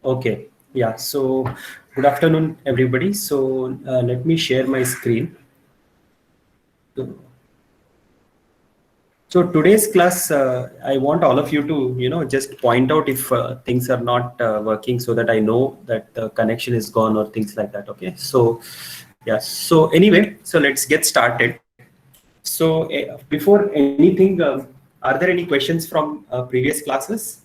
Okay. Yeah. So good afternoon, everybody. So let me share my screen. So today's class, I want all of you to, just point out if things are not working so that I know that the connection is gone or things like that. Okay. So, yeah. So anyway, so let's get started. So before anything, are there any questions from previous classes?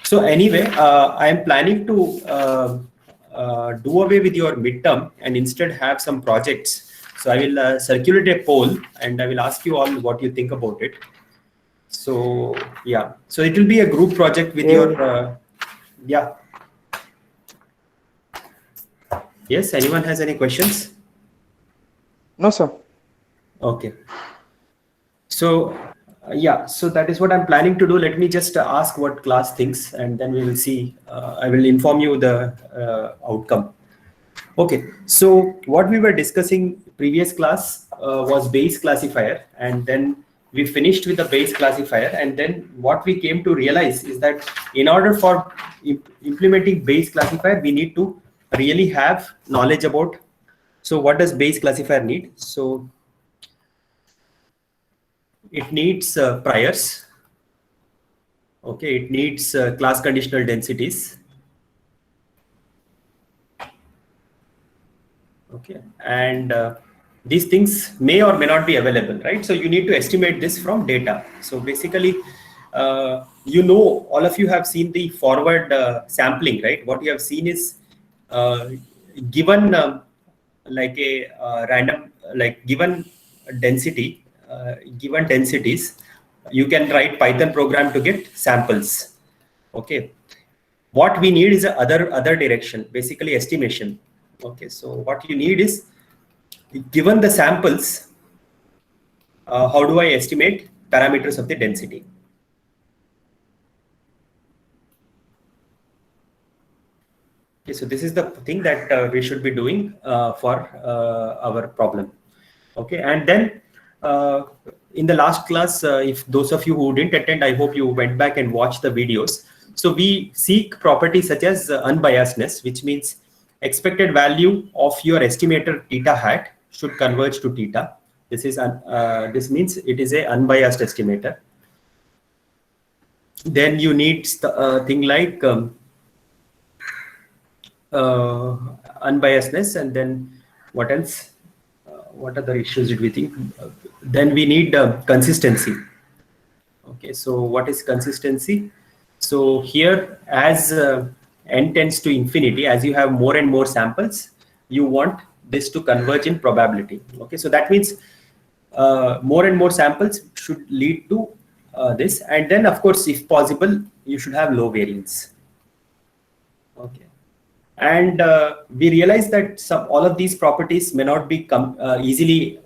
So anyway, I am planning to do away with your midterm and instead have some projects. So I will circulate a poll and I will ask you all what you think about it. So yeah, so it will be a group project with your, yeah. Yes, anyone has any questions? No, sir. Okay. So yeah, so that is what I'm planning to do. Let me just ask what class thinks and then we will see. I will inform you the outcome. Okay, so what we were discussing previous class was Bayes classifier, and then we finished with the Bayes classifier, and then what we came to realize is that in order for implementing Bayes classifier, we need to really have knowledge about. So what does Bayes classifier need? So it needs priors. Okay, it needs class conditional densities. Okay, and these things may or may not be available, right? So you need to estimate this from data. So basically, all of you have seen the forward sampling, right? What you have seen is given like a random, like given density, given densities, you can write Python program to get samples. Okay, what we need is a other direction, basically estimation. Okay, so what you need is, given the samples, how do I estimate parameters of the density? Okay, so this is the thing that we should be doing for our problem. Okay, and then in the last class, if those of you who didn't attend, I hope you went back and watched the videos. So we seek properties such as unbiasedness, which means expected value of your estimator theta hat should converge to theta. This means it is a unbiased estimator. Then you need thing like unbiasedness, and then what else? What other issues did we think? Then we need consistency. Okay, so what is consistency? So here, as n tends to infinity, as you have more and more samples, you want this to converge in probability. Okay, so that means more and more samples should lead to this, and then of course, if possible, you should have low variance. Okay, and we realize that all of these properties may not be easily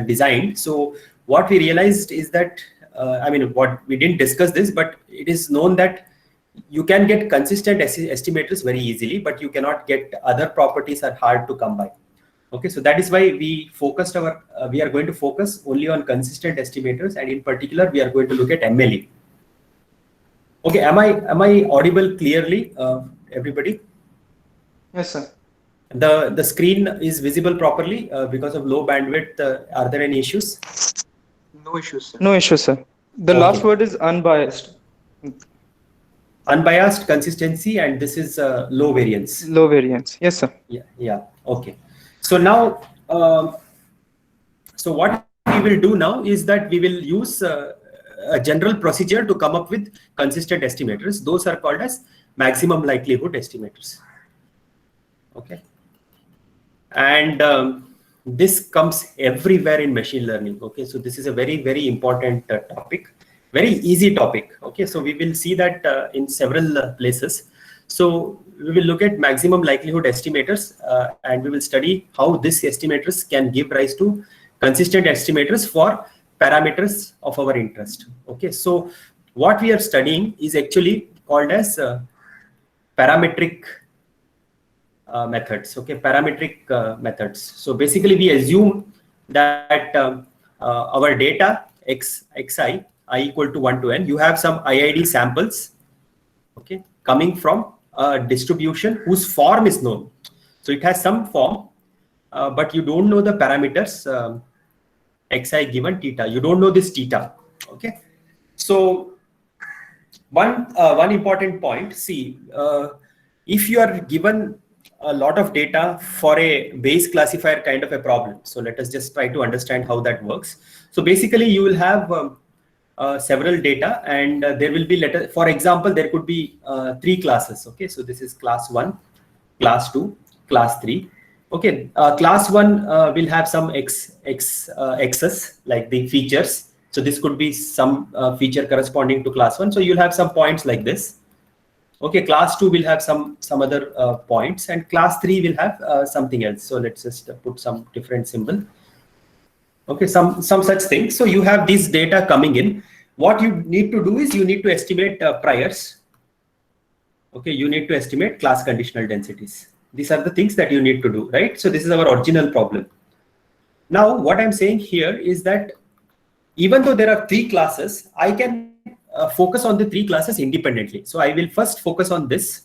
designed. So what we realized is that, what we didn't discuss this, but it is known that you can get consistent estimators very easily, but you cannot get other properties are hard to come by. Okay, so that is why we focused we are going to focus only on consistent estimators, and in particular, we are going to look at MLE. Okay, am I audible clearly, everybody? Yes, sir. The screen is visible properly because of low bandwidth. Are there any issues? No issues, sir. No issues, sir. The last word is unbiased. Unbiased, consistency, and this is low variance. Low variance. Yes, sir. Yeah. Okay. So now, so what we will do now is that we will use a general procedure to come up with consistent estimators. Those are called as maximum likelihood estimators. Okay. And this comes everywhere in machine learning. Okay, so this is a very, very important topic, very easy topic. Okay, so we will see that in several places. So we will look at maximum likelihood estimators and we will study how these estimators can give rise to consistent estimators for parameters of our interest. Okay, so what we are studying is actually called as parametric methods. Okay, parametric methods. So basically we assume that our data xi I equal to 1 to n, you have some IID samples, okay, coming from a distribution whose form is known. So it has some form, but you don't know the parameters xi given theta. You don't know this theta, okay? So one important point, see, if you are given a lot of data for a Bayes classifier kind of a problem, so let us just try to understand how that works. So basically you will have several data, and there will be, for example, there could be 3 classes, okay? So this is class 1, class 2, class 3. Okay, class 1 will have some x's, like the features. So this could be some feature corresponding to class 1. So you'll have some points like this. Okay, class 2 will have some other points, and class 3 will have something else. So let's just put some different symbol. Okay, some such thing. So you have this data coming in. What you need to do is you need to estimate priors. Okay, you need to estimate class conditional densities. These are the things that you need to do, right? So this is our original problem. Now, what I'm saying here is that even though there are 3 classes, I can focus on the 3 classes independently. So I will first focus on this.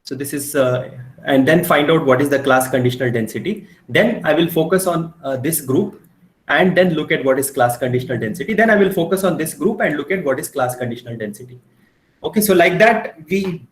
So this is, and then find out what is the class conditional density. Then I will focus on this group and then look at what is class conditional density. Then I will focus on this group and look at what is class conditional density. Okay, so like that, we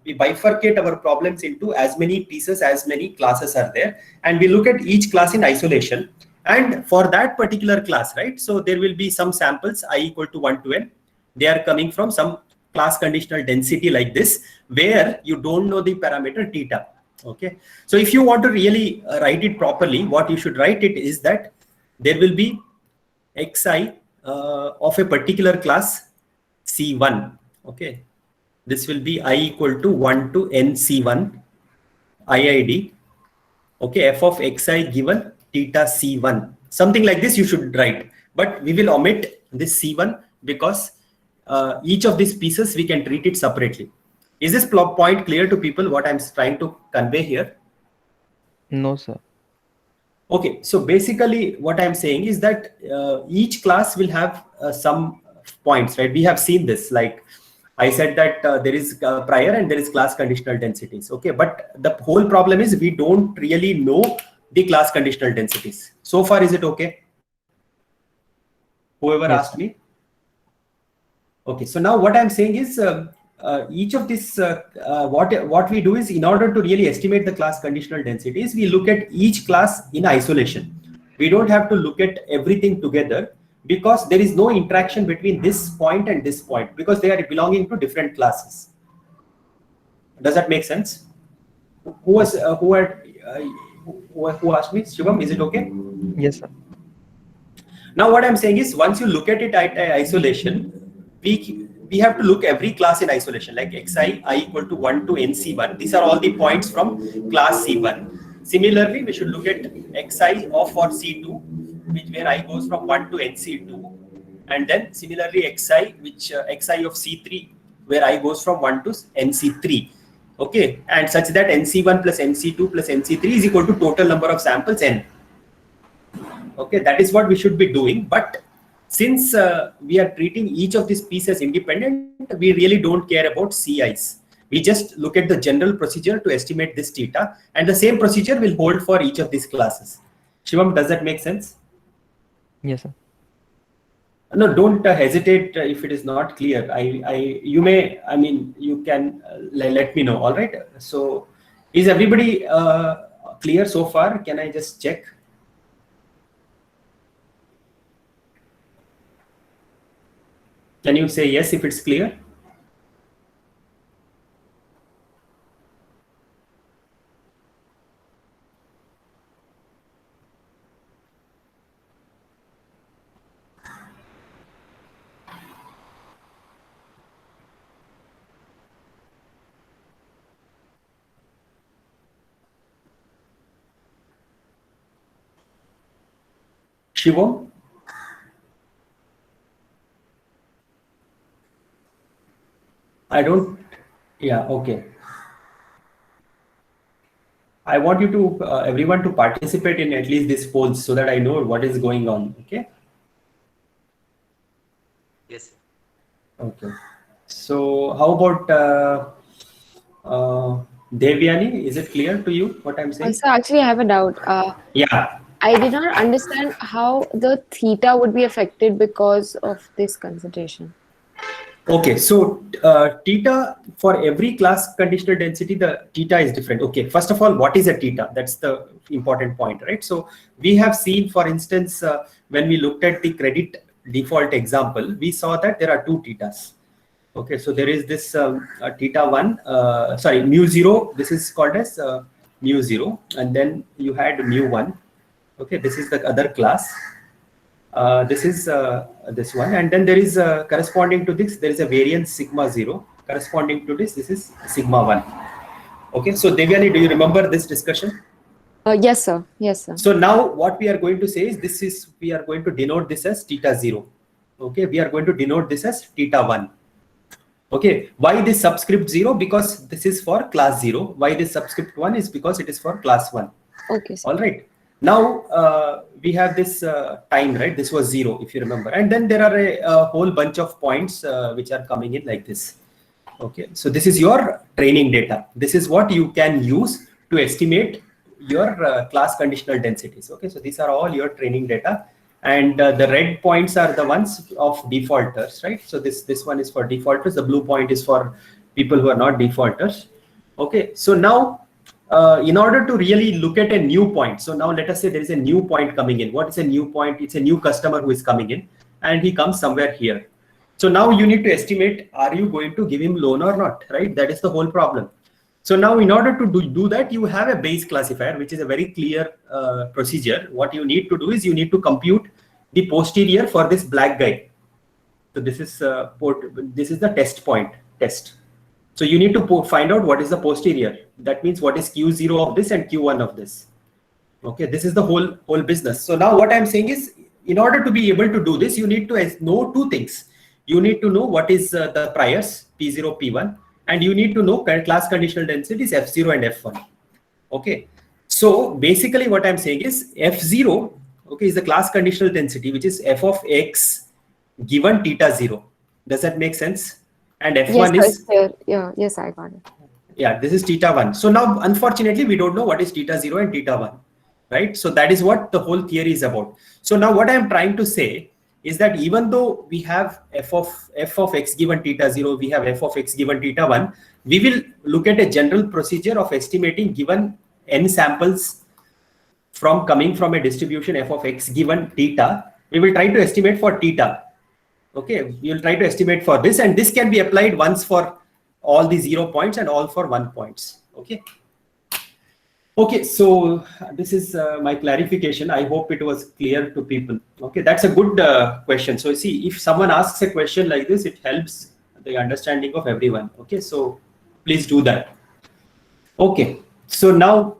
bifurcate our problems into as many pieces, as many classes are there, and we look at each class in isolation. And for that particular class, right, so there will be some samples I equal to 1 to n. They are coming from some class conditional density like this, where you don't know the parameter theta. Okay, so if you want to really write it properly, what you should write it is that there will be xi of a particular class C1. Okay, this will be I equal to 1 to n C1 IID. Okay, f of xi given theta C1. Something like this you should write, but we will omit this C1 because each of these pieces we can treat it separately. Is this point clear to people what I'm trying to convey here? No, sir. Okay, so basically what I'm saying is that each class will have some points, right? We have seen this, like I said that there is prior and there is class conditional densities. Okay, but the whole problem is we don't really know the class conditional densities. So far, is it okay? Whoever Yes, asked me? Okay, so now what I'm saying is each of this, what we do is, in order to really estimate the class conditional densities, we look at each class in isolation. We don't have to look at everything together, because there is no interaction between this point and this point, because they are belonging to different classes. Does that make sense? Who asked me? Shivam, is it okay? yes, sir. Now what I'm saying is, once you look at it at isolation, we have to look every class in isolation, like xi I equal to 1 to nc1. These are all the points from class C1. Similarly, we should look at xi of for C2, where I goes from 1 to nc2, and then similarly xi, which xi of C3, where I goes from 1 to nc3. Okay, and such that nc1 plus nc2 plus nc3 is equal to total number of samples n. Okay, that is what we should be doing. But since we are treating each of these pieces independent, we really don't care about CIs. We just look at the general procedure to estimate this theta, and the same procedure will hold for each of these classes. Shivam, does that make sense? Yes, sir. No, don't hesitate if it is not clear. You can let me know. All right. So is everybody clear so far? Can I just check? Can you say yes if it's clear? Shivam? I don't, yeah, okay. I want you to, everyone to participate in at least this polls so that I know what is going on, okay? Yes, sir. Okay. So how about Devyani? Is it clear to you what I'm saying? So actually, I have a doubt. Yeah. I did not understand how the theta would be affected because of this consideration. Okay, so theta for every class conditional density, the theta is different. Okay, first of all, what is a theta? That's the important point, right? So we have seen, for instance, when we looked at the credit default example, we saw that there are two thetas. Okay, so there is this theta one, sorry, mu zero. This is called as mu zero, and then you had mu one. Okay, this is the other class. This is this one, and then there is corresponding to this, there is a variance sigma 0. Corresponding to this is sigma 1. Okay, so Devyani, do you remember this discussion? Yes, sir. Yes, sir. So now what we are going to say is we are going to denote this as theta 0. Okay, we are going to denote this as theta 1. Okay, why this subscript 0? Because this is for class 0. Why this subscript 1 is because it is for class 1. Okay, sir. All right. Now we have this time, right? This was 0, if you remember. And then there are a whole bunch of points which are coming in like this. Okay. So this is your training data. This is what you can use to estimate your class conditional densities. Okay. So these are all your training data. And the red points are the ones of defaulters, right? So this one is for defaulters. The blue point is for people who are not defaulters. Okay. So now, in order to really look at a new point, so now let us say there is a new point coming in. What is a new point? It's a new customer who is coming in, and he comes somewhere here. So now you need to estimate, are you going to give him loan or not, right? That is the whole problem. So now in order to do that, you have a base classifier, which is a very clear procedure. What you need to do is you need to compute the posterior for this black guy. So this is the test point, test. So you need to find out what is the posterior. That means what is Q0 of this and Q1 of this. Okay, this is the whole business. So now what I'm saying is, in order to be able to do this, you need to know two things. You need to know what is the priors, P0, P1, and you need to know class conditional densities F0 and F1. Okay, so basically what I'm saying is F0, okay, is the class conditional density, which is f of x given theta 0. Does that make sense? And F1 yes, is sir. Yeah, yes, I got it. Yeah, this is theta 1. So now, unfortunately, we don't know what is theta 0 and theta 1, right? So that is what the whole theory is about. So now what I am trying to say is that even though we have f of x given theta 0, we have f of x given theta 1, we will look at a general procedure of estimating given n samples coming from a distribution f of x given theta. We will try to estimate for theta. Okay, we will try to estimate for this, and this can be applied once for all the 0 points and all for 1 points. Okay. Okay, so this is my clarification. I hope it was clear to people. Okay, that's a good question. So see, if someone asks a question like this, it helps the understanding of everyone. Okay, so please do that. Okay, so now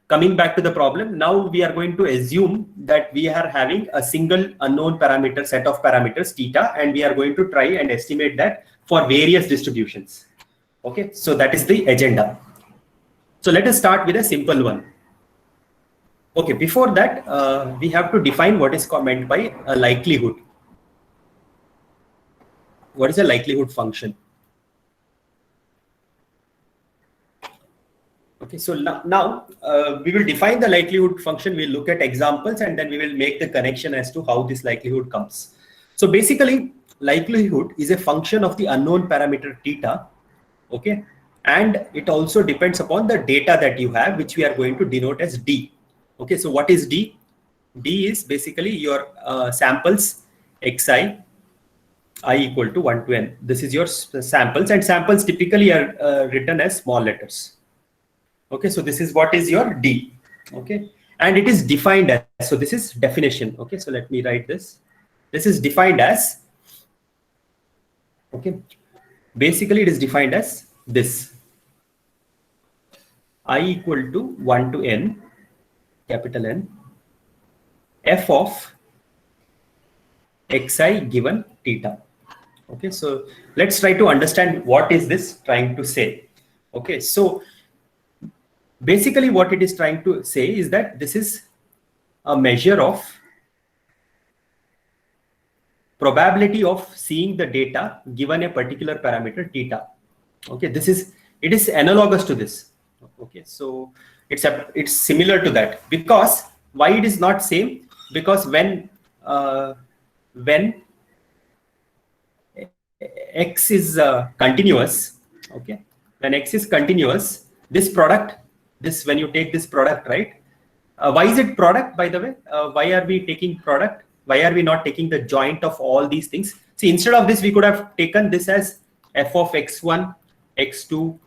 coming back to the problem, now we are going to assume that we are having a single unknown parameter set of parameters theta, and we are going to try and estimate that for various distributions. Okay, so that is the agenda. So let us start with a simple one. Okay, before that, we have to define what is meant by a likelihood. What is a likelihood function? Okay, so now we will define the likelihood function. We'll look at examples, and then we will make the connection as to how this likelihood comes. So basically, likelihood is a function of the unknown parameter theta. Okay, and it also depends upon the data that you have, which we are going to denote as D. Okay, so what is D? D is basically your samples xi I equal to 1 to n. This is your samples, and samples typically are written as small letters. Okay, so this is what is your D. Okay, and it is defined as, so this is definition. Okay, so let me write this. This is defined as, okay, basically it is defined as this: I equal to 1 to n, capital N, f of xi given theta. Okay, so let's try to understand what is this trying to say. Okay, so basically what it is trying to say is that this is a measure of probability of seeing the data given a particular parameter theta. Okay, it is analogous to this. Okay, so it's similar to that. Because why it is not same? Because when x is continuous, okay, when x is continuous, this product, when you take this product, right? Why is it product, by the way? Why are we taking product? Why are we not taking the joint of all these things? See, instead of this, we could have taken this as f of x1, x2,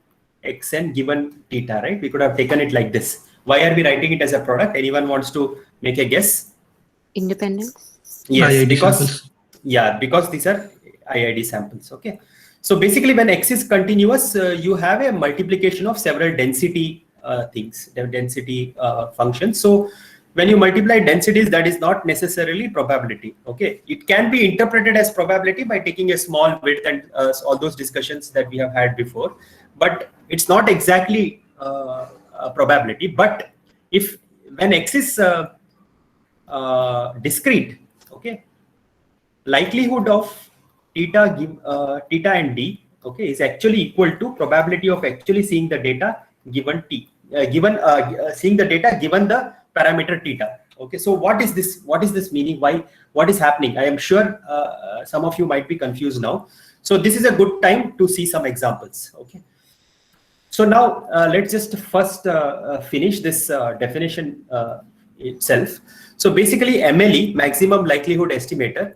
xn given theta, right? We could have taken it like this. Why are we writing it as a product? Anyone wants to make a guess? Independence? Yes, IID because samples. Yeah, because these are IID samples. Okay, so basically, when x is continuous, you have a multiplication of several density things, density functions. So when you multiply densities, that is not necessarily probability. Okay, it can be interpreted as probability by taking a small width and all those discussions that we have had before, but it's not exactly a probability. But when x is discrete, okay, likelihood of theta and d, okay, is actually equal to probability of actually seeing the data given seeing the data given the parameter theta. Okay, so what is this meaning? What is happening? I am sure some of you might be confused now. So this is a good time to see some examples. Okay, so now let's just first finish this definition itself. So basically, MLE, maximum likelihood estimator,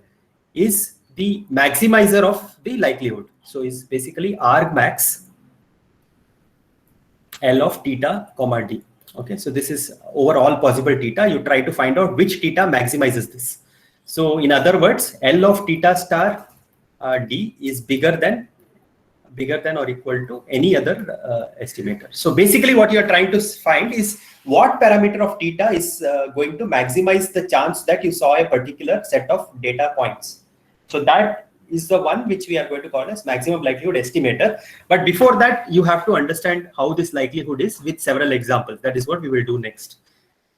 is the maximizer of the likelihood. So it's basically argmax L of theta comma d. Okay, so this is over all possible theta. You try to find out which theta maximizes this. So in other words, L of theta star d is bigger than or equal to any other estimator. So basically, what you are trying to find is what parameter of theta is going to maximize the chance that you saw a particular set of data points. So that is the one which we are going to call as maximum likelihood estimator. But before that, you have to understand how this likelihood is with several examples. That is what we will do next.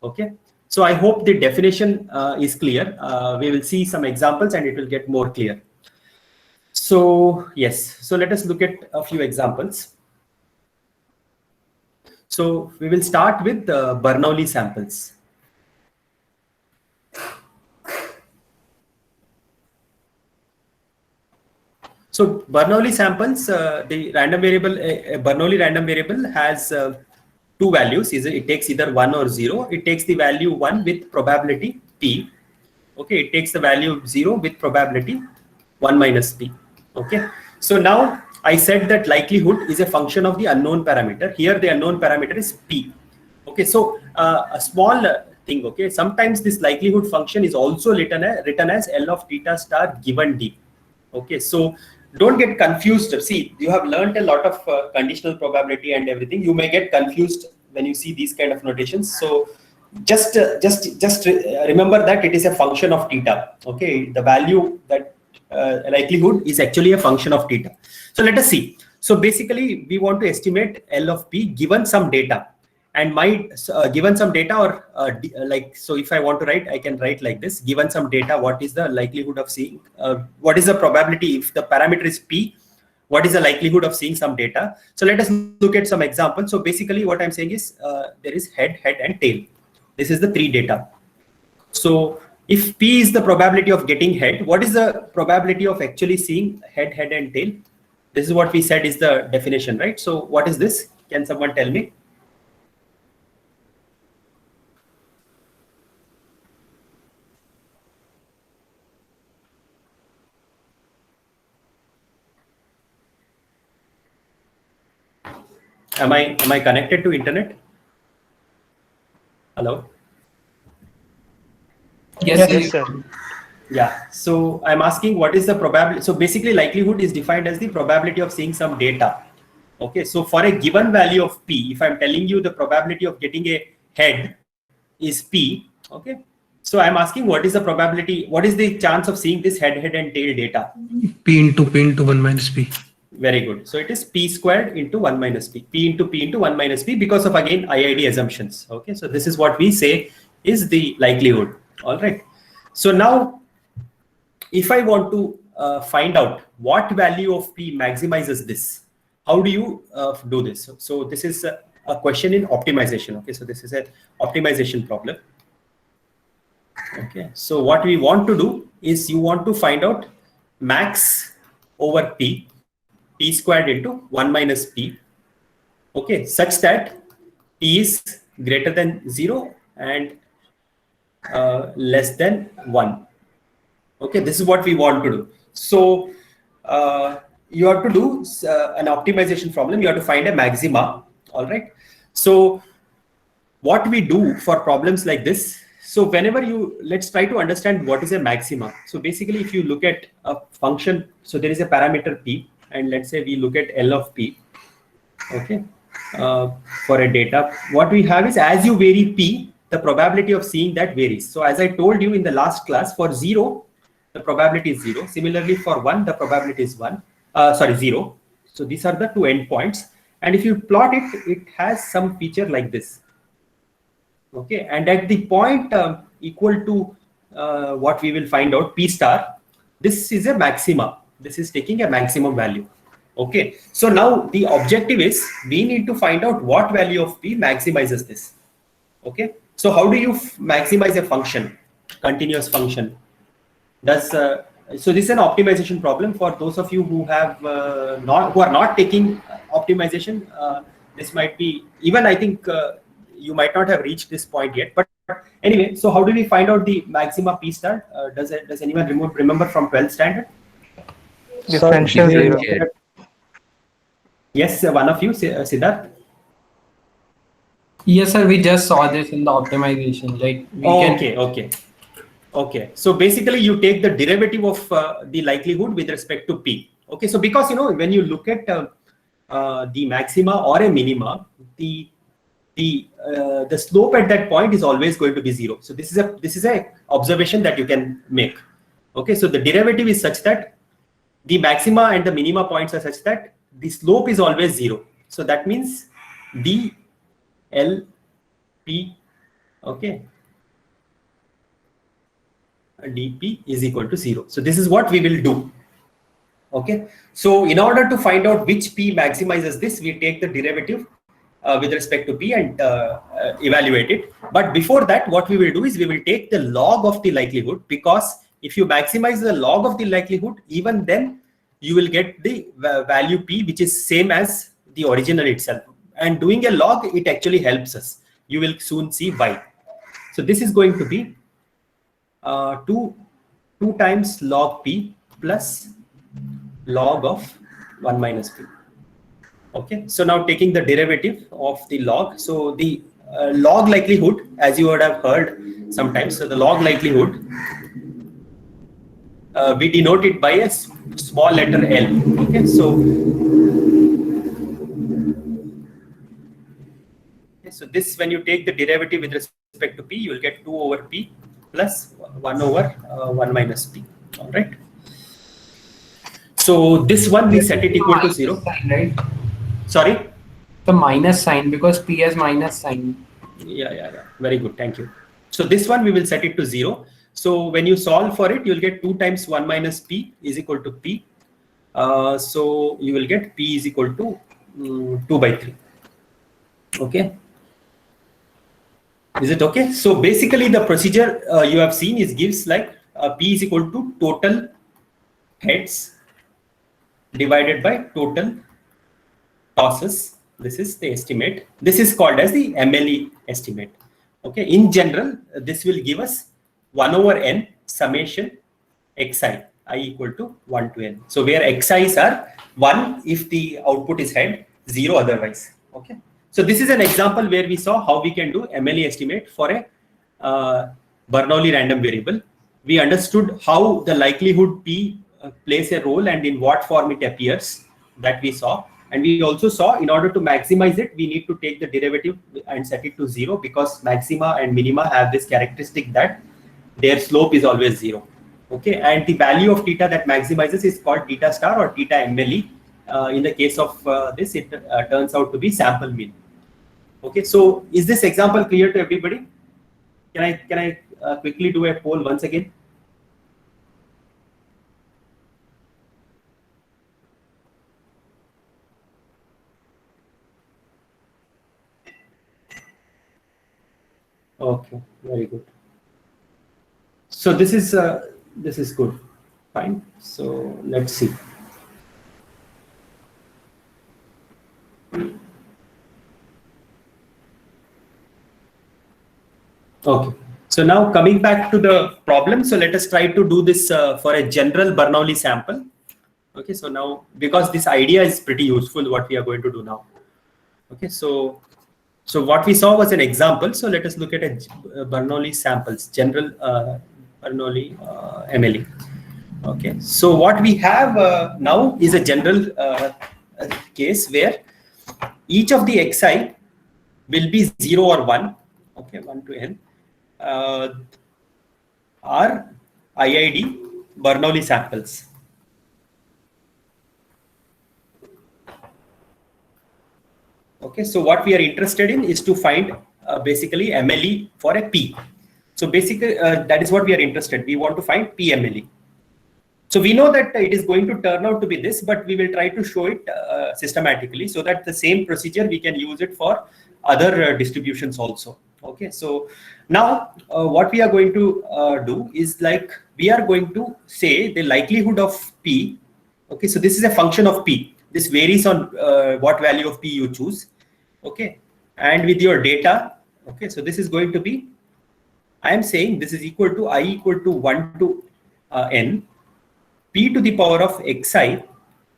Okay. So I hope the definition is clear. We will see some examples and it will get more clear. So yes, so let us look at a few examples. So we will start with Bernoulli samples. So Bernoulli samples, the random variable, Bernoulli random variable has two values. It takes either 1 or 0. It takes the value 1 with probability p. Okay, it takes the value 0 with probability 1 minus p. Okay, so now I said that likelihood is a function of the unknown parameter. Here the unknown parameter is p. Okay, so a small thing. Okay, sometimes this likelihood function is also written as L of theta star given d. Okay, so don't get confused. See, you have learned a lot of conditional probability and everything. You may get confused when you see these kind of notations. So just remember that it is a function of theta. Okay, the value that likelihood is actually a function of theta. So let us see. So basically, we want to estimate L of p given some data. And given some data, or like, so if I want to write, I can write like this: given some data, what is the likelihood of seeing, what is the probability if the parameter is p, what is the likelihood of seeing some data? So let us look at some examples. So basically what I'm saying is there is head, and tail. This is the 3 data. So if p is the probability of getting head, what is the probability of actually seeing head, and tail? This is what we said is the definition, right? So what is this? Can someone tell me? Am I connected to internet? Hello? Yes, sir. Yeah, so I'm asking what is the probability. So basically likelihood is defined as the probability of seeing some data. Okay, so for a given value of p, if I'm telling you the probability of getting a head is p, okay, so I'm asking what is the probability, what is the chance of seeing this head, and tail data? P into 1 minus p. Very good. So it is p squared into 1 minus p, p into 1 minus p, because of again IID assumptions. Okay, so this is what we say is the likelihood. All right. So now if I want to find out what value of P maximizes this, how do you do this? So this is a question in optimization. Okay, so this is an optimization problem. Okay, so what we want to do is you want to find out max over P squared into 1 minus P. Okay, such that P is greater than 0 and less than 1. Okay, this is what we want to do. So you have to do an optimization problem. You have to find a maxima. All right. So what we do for problems like this, so whenever let's try to understand what is a maxima. So basically, if you look at a function, so there is a parameter P, and let's say we look at L of P. Okay, for a data, what we have is as you vary P, the probability of seeing that varies. So as I told you in the last class, for 0, the probability is 0. Similarly, for 1, the probability is 0. So these are the two endpoints. And if you plot it, it has some feature like this. Okay, and at the point equal to what we will find out, P star, this is a maxima. This is taking a maximum value. Okay, so now the objective is we need to find out what value of P maximizes this. Okay, so how do you maximize a function, continuous function? So this is an optimization problem for those of you who have who are not taking optimization. This might be even, I think you might not have reached this point yet. But anyway, so how do we find out the maxima P star? Does anyone remember from 12th standard? Differential zero. Yes, one of you, Siddharth. Yes, sir. We just saw this in the optimization. Like we Okay. So basically, you take the derivative of the likelihood with respect to P. Okay. So because when you look at the maxima or a minima, the slope at that point is always going to be 0. So this is a observation that you can make. Okay. So the derivative is such that the maxima and the minima points are such that the slope is always 0. So that means dLP, okay, dP is equal to 0. So this is what we will do. Okay. So in order to find out which P maximizes this, we take the derivative with respect to P and evaluate it. But before that, what we will do is we will take the log of the likelihood, because if you maximize the log of the likelihood, even then you will get the value P, which is same as the original itself. And doing a log, it actually helps us. You will soon see why. So this is going to be 2 times log P plus log of 1 minus P. Okay, so now taking the derivative of the log. So the log likelihood, as you would have heard sometimes, so the log likelihood, we denote it by a small letter L. Okay, so this, when you take the derivative with respect to P, you will get 2 over P plus 1 over 1 minus P. All right. So this one we set it equal to 0. Sign, right? Sorry? The minus sign, because P has minus sign. Yeah. Very good. Thank you. So this one we will set it to 0. So when you solve for it, you'll get 2 times 1 minus P is equal to P. So you will get P is equal to 2 by 3. Okay. Is it okay? So basically the procedure you have seen is gives like P is equal to total heads divided by total tosses. This is the estimate. This is called as the MLE estimate. Okay. In general, this will give us 1 over n summation xi, I equal to 1 to n. So where xi's are 1 if the output is head, 0 otherwise. Okay. So this is an example where we saw how we can do MLE estimate for a Bernoulli random variable. We understood how the likelihood P plays a role and in what form it appears, that we saw. And we also saw in order to maximize it, we need to take the derivative and set it to 0, because maxima and minima have this characteristic that their slope is always 0. Okay, and the value of theta that maximizes is called theta star or theta MLE. In the case of this, it turns out to be sample mean. Okay, so is this example clear to everybody? Can I quickly do a poll once again? Okay, very good. So this is good. Fine. So let's see. Okay. So now coming back to the problem. So let us try to do this for a general Bernoulli sample. Okay. So now, because this idea is pretty useful, what we are going to do now. Okay. So what we saw was an example. So let us look at a Bernoulli samples, general Bernoulli MLE. Okay. So what we have now is a general case where each of the xi will be 0 or 1. Okay, 1 to n. Are IID Bernoulli samples. Okay, so what we are interested in is to find basically MLE for a P. So basically that is what we are interested. We want to find PMLE. So we know that it is going to turn out to be this, but we will try to show it systematically so that the same procedure we can use it for other distributions also. Okay, so now what we are going to do is like we are going to say the likelihood of P. Okay, so this is a function of P. This varies on what value of P you choose. Okay, and with your data. Okay, so this is going to be, I am saying this is equal to I equal to 1 to n, P to the power of xi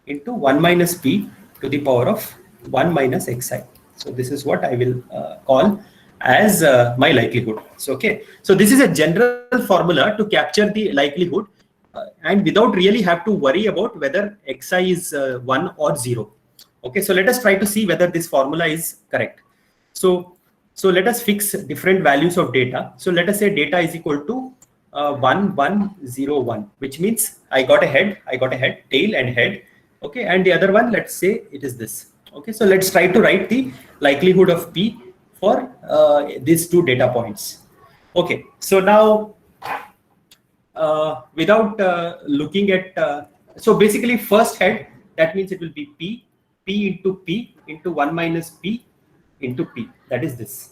into 1 minus P to the power of 1 minus xi. So this is what I will call as my likelihood. So okay, so this is a general formula to capture the likelihood and without really have to worry about whether xi is 1 or 0. Okay, so let us try to see whether this formula is correct. So let us fix different values of data. So let us say data is equal to 1 1 0 1, which means I got a head, tail and head. Okay, and the other one, let's say it is this. Okay, so let's try to write the likelihood of P for these two data points. Okay, so now without looking at, so basically first head, that means it will be P into 1 minus P into P, that is this.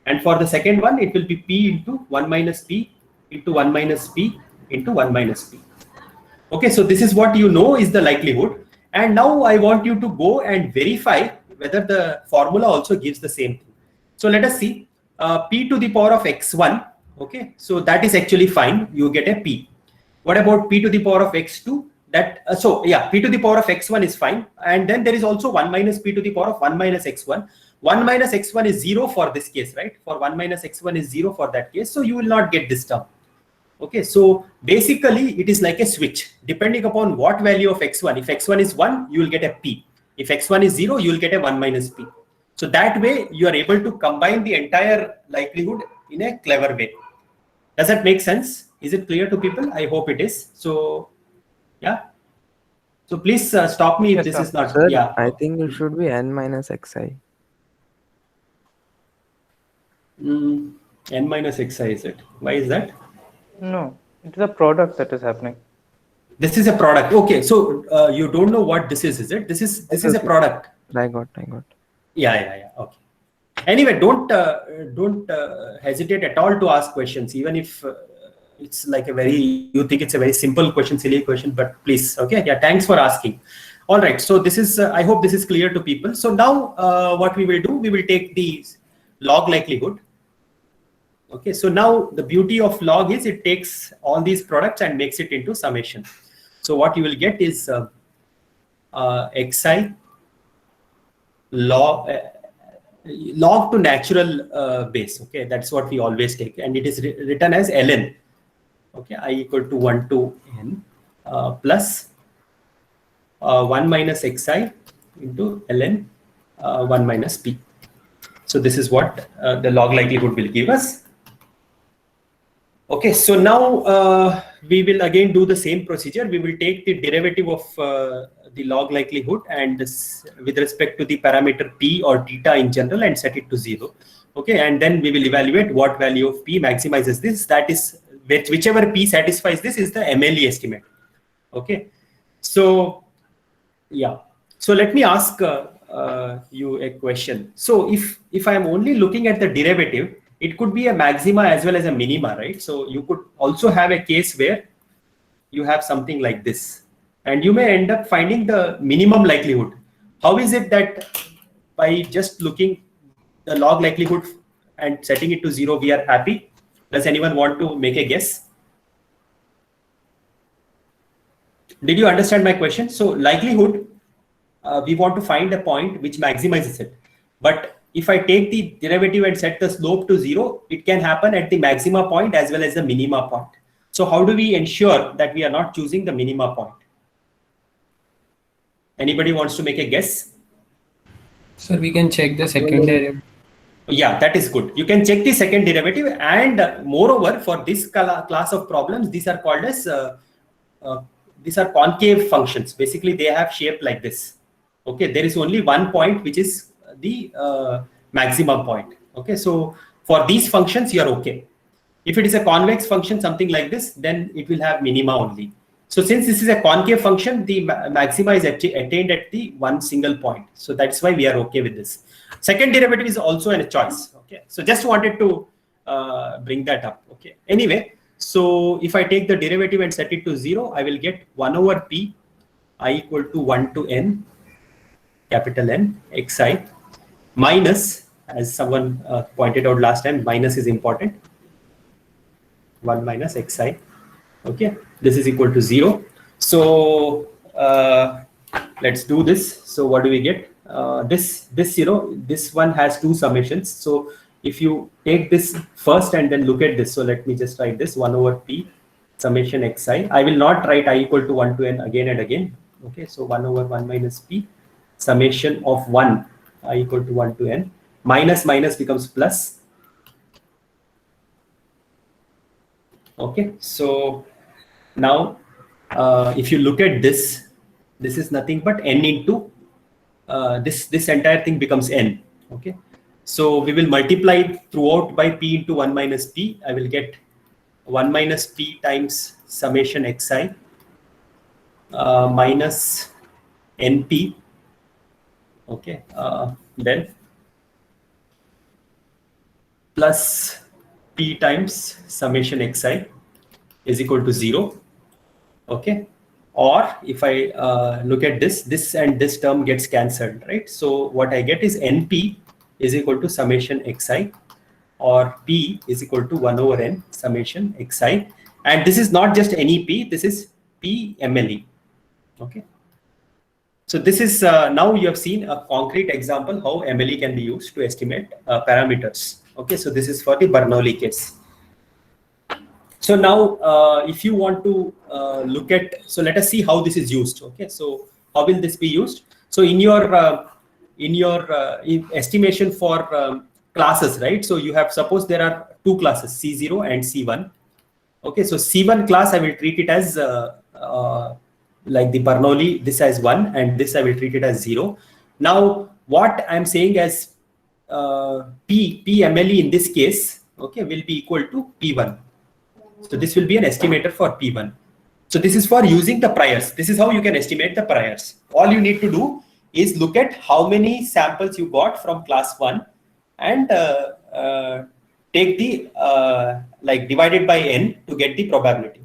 And for the second one, it will be P into 1 minus P into 1 minus P into 1 minus P. Okay, so this is what you know is the likelihood. And now I want you to go and verify whether the formula also gives the same thing. So let us see P to the power of x1. Okay, so that is actually fine. You get a P. What about P to the power of x2? That so yeah, P to the power of x1 is fine. And then there is also 1 minus P to the power of 1 minus x1. 1 minus x1 is 0 for this case, right? For 1 minus x1 is 0 for that case. So you will not get this term. Okay, so basically it is like a switch. Depending upon what value of x1, if x1 is 1, you will get a P. If x1 is 0, you will get a 1 minus P. So that way you are able to combine the entire likelihood in a clever way. Does that make sense? Is it clear to people? I hope it is. So yeah. So please stop me if this is not. Sir, yeah. I think it should be n minus xi. N minus xi, is it? Why is that? No, it is a product that is happening. This is a product. Okay, so you don't know what this is it? This is Okay. a product. I got. Yeah. Okay. Anyway, don't hesitate at all to ask questions, even if it's like you think it's a very simple question, silly question, but please. Okay. Yeah. Thanks for asking. All right. So this is. I hope this is clear to people. So now what we will do, we will take the log likelihood. Okay, so now the beauty of log is it takes all these products and makes it into summation. So what you will get is xi log to natural base. Okay, that's what we always take, and it is written as ln. Okay, I equal to 1 to n plus 1 minus xi into ln 1 minus p. So this is what the log likelihood will give us. Okay, so now we will again do the same procedure. We will take the derivative of the log likelihood and this with respect to the parameter p or theta in general and set it to 0. Okay, and then we will evaluate what value of p maximizes this. That is, whichever p satisfies this is the MLE estimate. Okay, so yeah. So let me ask you a question. So if I am only looking at the derivative, it could be a maxima as well as a minima, right? So you could also have a case where you have something like this, and you may end up finding the minimum likelihood. How is it that by just looking the log likelihood and setting it to 0, we are happy? Does anyone want to make a guess? Did you understand my question? So likelihood, we want to find a point which maximizes it. But if I take the derivative and set the slope to 0, it can happen at the maxima point as well as the minima point. So how do we ensure that we are not choosing the minima point? Anybody wants to make a guess? Sir, we can check the second derivative. Yeah, that is good. You can check the second derivative, and moreover, for this class of problems, these are called as these are concave functions. Basically, they have shape like this. Okay, there is only one point which is the maximum point. Okay, so for these functions, you are okay. If it is a convex function, something like this, then it will have minima only. So since this is a concave function, the maxima is attained at the one single point. So that's why we are okay with this. Second derivative is also a choice. Okay, so just wanted to bring that up. Okay, anyway, so if I take the derivative and set it to 0, I will get 1 over p I equal to 1 to n, capital N, xi, minus, as someone pointed out last time, minus is important, 1 minus xi. Okay, this is equal to 0. So let's do this. So what do we get? This one has two summations. So if you take this first and then look at this, so let me just write this 1 over p summation xi. I will not write I equal to 1 to n again and again. Okay, so 1 over 1 minus p summation of 1 I equal to 1 to n, minus minus becomes plus. Okay, so now if you look at this, this is nothing but n into this entire thing becomes n. Okay, so we will multiply throughout by p into 1 minus p. I will get 1 minus p times summation xi minus np. Okay, then plus p times summation xi is equal to 0. Okay, or if I look at this and this term gets cancelled, right? So what I get is np is equal to summation xi, or p is equal to 1 over n summation xi, and this is not just any p, this is p mle. Okay, so this is now you have seen a concrete example how mle can be used to estimate parameters. Okay, so this is for the Bernoulli case. So now if you want to look at, so let us see how this is used. Okay, so how will this be used? So in your estimation for classes, right? So you have, suppose there are two classes, C0 and C1. Okay, so C1 class, I will treat it as like the Bernoulli, this as 1, and this I will treat it as 0. Now, what I'm saying as PMLE in this case, okay, will be equal to P1. So this will be an estimator for P1. So this is for using the priors. This is how you can estimate the priors. All you need to do is look at how many samples you got from class 1 and take the like divided by n to get the probability.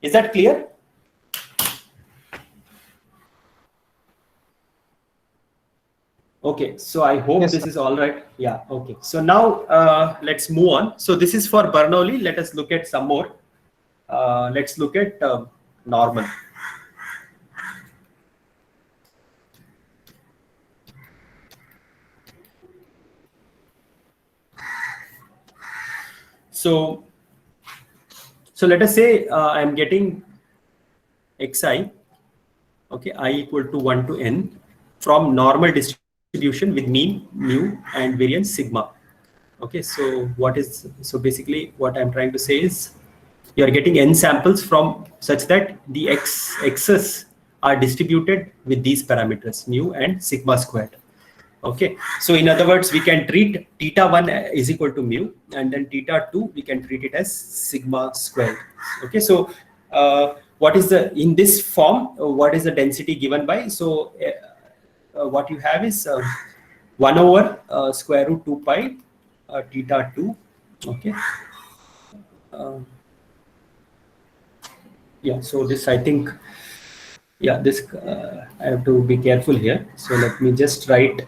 Is that clear? Okay, so I hope this is all right. Yeah, okay. So now let's move on. So this is for Bernoulli. Let us look at some more. Let's look at normal. So let us say I'm getting xi, okay, I equal to 1 to n from normal distribution with mean, mu, and variance sigma. Okay, so basically what I'm trying to say is you are getting n samples from such that the x's are distributed with these parameters, mu and sigma squared. Okay, so in other words, we can treat theta 1 is equal to mu, and then theta 2 we can treat it as sigma squared. Okay, so what is the, in this form, what is the density given by? So what you have is 1 over square root 2 pi theta 2. Okay. Yeah, so this I think, yeah, this I have to be careful here. So let me just write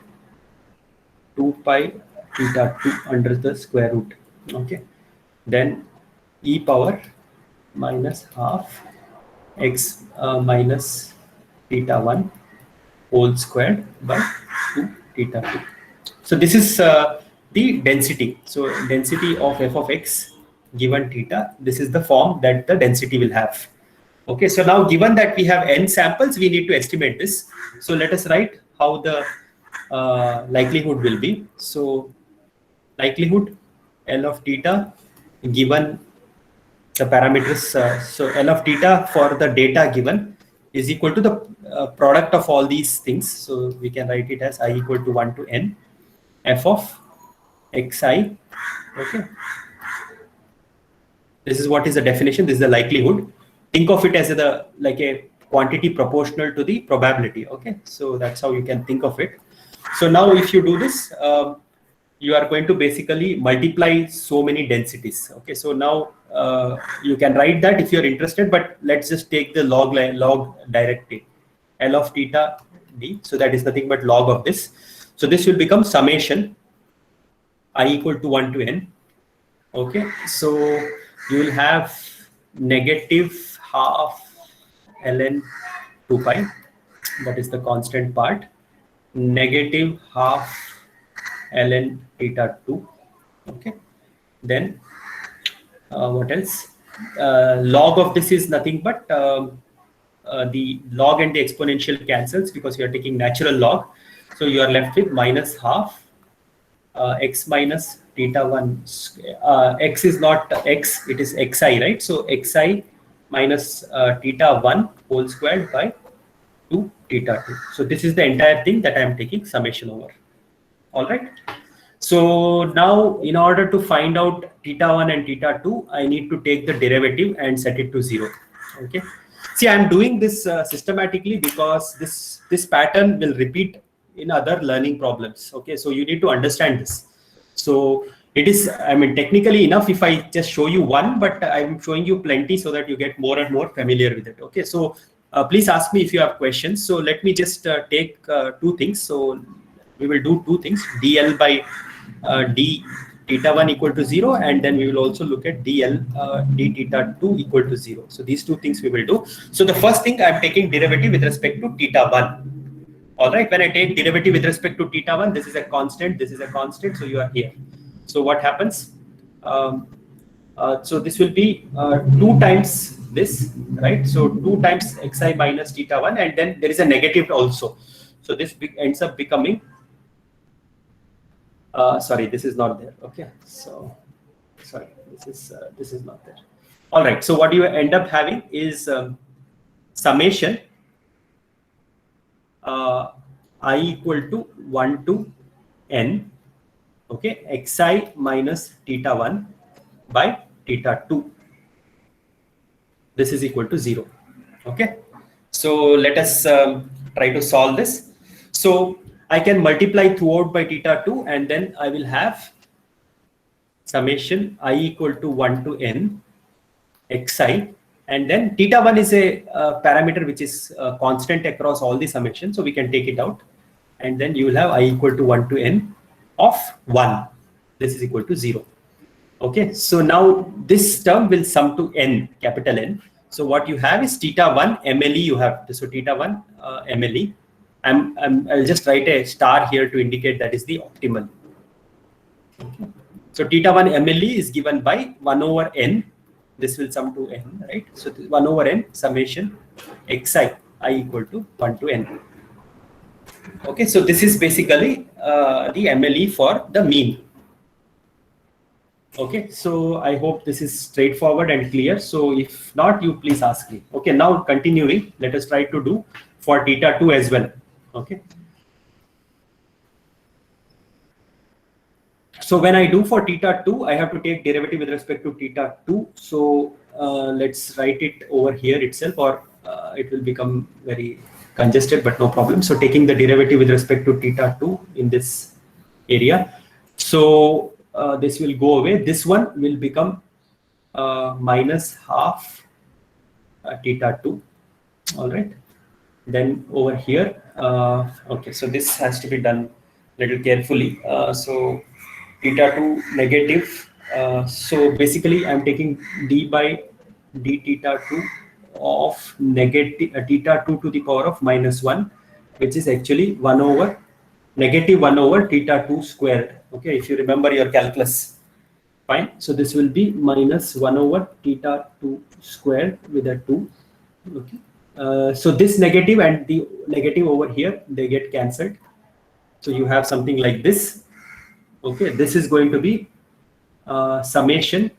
2 pi theta 2 under the square root. Okay. Then e power minus half x minus theta 1 whole squared by 2 theta 2. So this is the density. So density of f of x given theta, this is the form that the density will have. Okay, so now given that we have n samples, we need to estimate this. So let us write how the likelihood will be. So likelihood L of theta given the parameters. So L of theta for the data given is equal to the product of all these things. So we can write it as I equal to 1 to n f of xi. Okay. This is what is the definition. This is the likelihood. Think of it as like a quantity proportional to the probability. Okay. So that's how you can think of it. So now if you do this, you are going to basically multiply so many densities. Okay. So now you can write that if you're interested, but let's just take the log directly. L of theta d. So that is nothing but log of this. So this will become summation I equal to 1 to n. Okay. So you will have negative half ln 2 pi. That is the constant part. Negative half ln theta 2. Okay. Then what else? Log of this is nothing but the log and the exponential cancels because you are taking natural log. So you are left with minus half x minus theta 1. X is not x, it is xi, right? So xi minus theta 1 whole squared by 2 theta 2. So this is the entire thing that I am taking summation over. All right. So now in order to find out theta 1 and theta 2, I need to take the derivative and set it to 0. Okay. See, I am doing this systematically because this pattern will repeat in other learning problems. Okay. So you need to understand this. So it is, I mean, technically enough if I just show you one, but I'm showing you plenty so that you get more and more familiar with it. Okay. So please ask me if you have questions. So let me just take two things. So we will do two things, dl by d theta 1 equal to 0, and then we will also look at dl d theta 2 equal to 0. So these two things we will do. So the first thing, I'm taking derivative with respect to theta 1. All right, when I take derivative with respect to theta 1, this is a constant, this is a constant, so you are here. So what happens? So this will be 2 times this, right? So 2 times xi minus theta 1, and then there is a negative also. So this ends up becoming, sorry, this is not there. Okay, so sorry, this is not there. All right, so what you end up having is summation I equal to 1 to n, okay, xi minus theta 1 by theta 2. This is equal to 0. Okay, so let us try to solve this. So I can multiply throughout by theta 2, and then I will have summation I equal to 1 to n xi, and then theta 1 is a parameter which is constant across all the summations, so we can take it out, and then you will have I equal to 1 to n of 1. This is equal to 0. Okay, so now this term will sum to n, capital N. So what you have is theta 1 MLE you have. So theta 1 MLE. I'll just write a star here to indicate that is the optimal. Okay. So theta 1 MLE is given by 1 over n. This will sum to n, right? So 1 over n summation xi I equal to 1 to n. Okay, so this is basically the MLE for the mean. Okay, so I hope this is straightforward and clear. So if not, you please ask me. Okay, now continuing, let us try to do for theta 2 as well. Okay. So when I do for theta 2, I have to take derivative with respect to theta 2. So let's write it over here itself, or it will become very congested, but no problem. So taking the derivative with respect to theta 2 in this area. So this will go away. This one will become minus half theta 2. All right. Then over here, okay, so this has to be done a little carefully. So theta 2 negative. So basically, I'm taking d by d theta 2 of negative theta 2 to the power of minus 1, which is actually 1 over negative 1 over theta 2 squared. Okay, if you remember your calculus. Fine. So this will be minus 1 over theta 2 squared with a 2. Okay. So this negative and the negative over here, they get cancelled. So you have something like this. Okay, this is going to be summation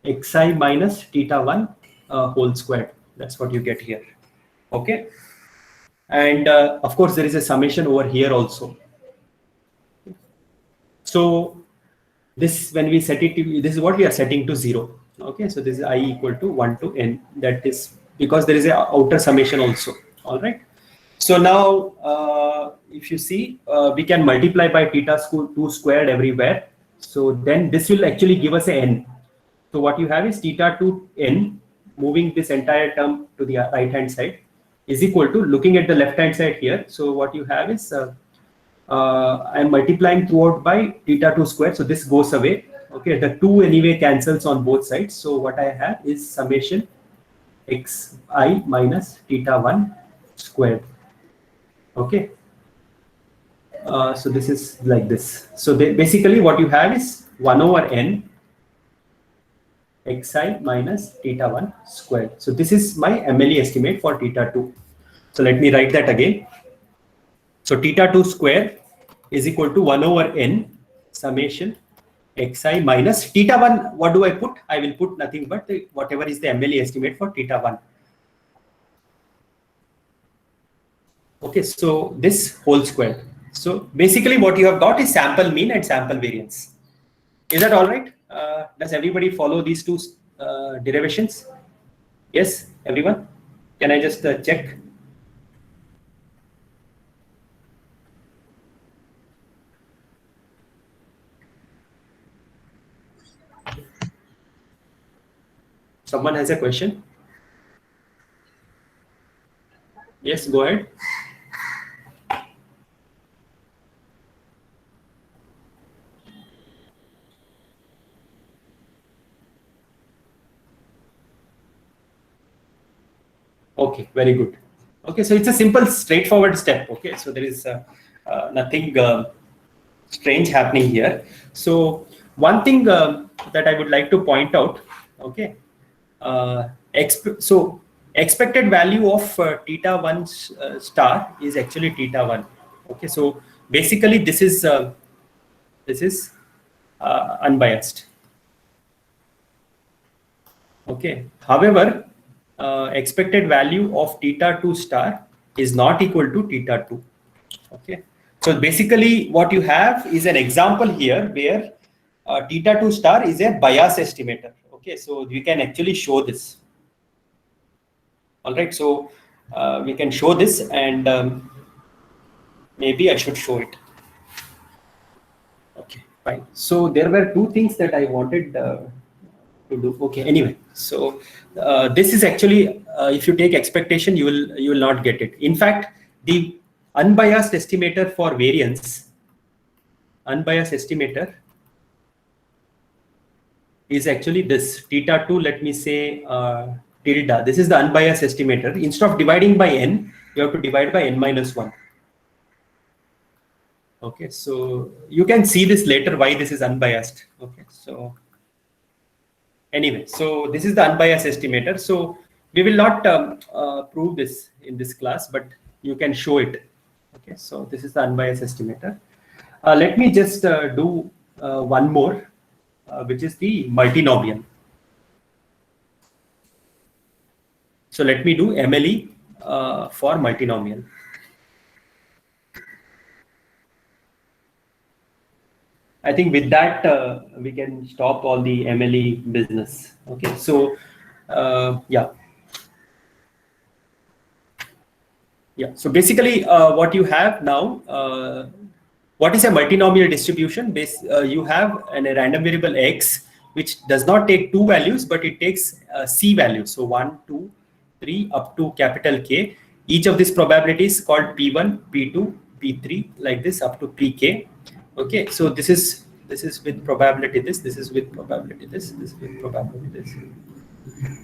xi minus theta 1 whole squared. That's what you get here. Okay. And of course, there is a summation over here also. So this, when we set it to, this is what we are setting to 0. Okay, so this is I equal to 1 to n. That is because there is a outer summation also. All right. So now, if you see, we can multiply by theta 2 squared everywhere. So then this will actually give us a n. So what you have is theta 2 n, moving this entire term to the right hand side, is equal to, looking at the left hand side here. So what you have is I'm multiplying throughout by theta 2 squared. So this goes away. Okay, the 2 anyway cancels on both sides. So what I have is summation xi minus theta 1 squared. Okay. So this is like this. So basically what you have is 1 over n xi minus theta 1 squared. So this is my MLE estimate for theta 2. So let me write that again. So theta 2 square is equal to 1 over n summation xi minus theta 1. What do I put? I will put nothing but whatever is the MLE estimate for theta 1. Okay, so this whole square. So basically what you have got is sample mean and sample variance. Is that all right? Does everybody follow these two derivations? Yes, everyone? Can I just check? Someone has a question? Yes, go ahead. Okay, very good. Okay, so it's a simple, straightforward step. Okay, so there is nothing strange happening here. So one thing that I would like to point out. Okay, so expected value of theta 1 star is actually theta 1. Okay, so basically this is unbiased. Okay, however, expected value of theta 2 star is not equal to theta 2. Okay, so basically what you have is an example here where theta 2 star is a bias estimator. Okay, so we can actually show this. All right, so we can show this, and maybe I should show it. Okay, fine. So there were two things that I wanted to do. Okay, anyway, so this is actually, if you take expectation, you will not get it. In fact, the unbiased estimator for variance, unbiased estimator is actually this theta 2, let me say tilde. This is the unbiased estimator. Instead of dividing by n, you have to divide by n minus 1. Okay, so you can see this later why this is unbiased. Okay, so anyway, so this is the unbiased estimator. So we will not prove this in this class, but you can show it. Okay, so this is the unbiased estimator. Let me just do one more, which is the multinomial. So let me do MLE for multinomial. I think with that, we can stop all the MLE business. Okay, so yeah. So basically what you have now, What is a multinomial distribution? You have a random variable x, which does not take two values, but it takes c values. So 1, 2, 3 up to capital K. Each of these probabilities is called P1, P2, P3, like this up to Pk. Okay, so this is with probability this is with probability this is with probability this.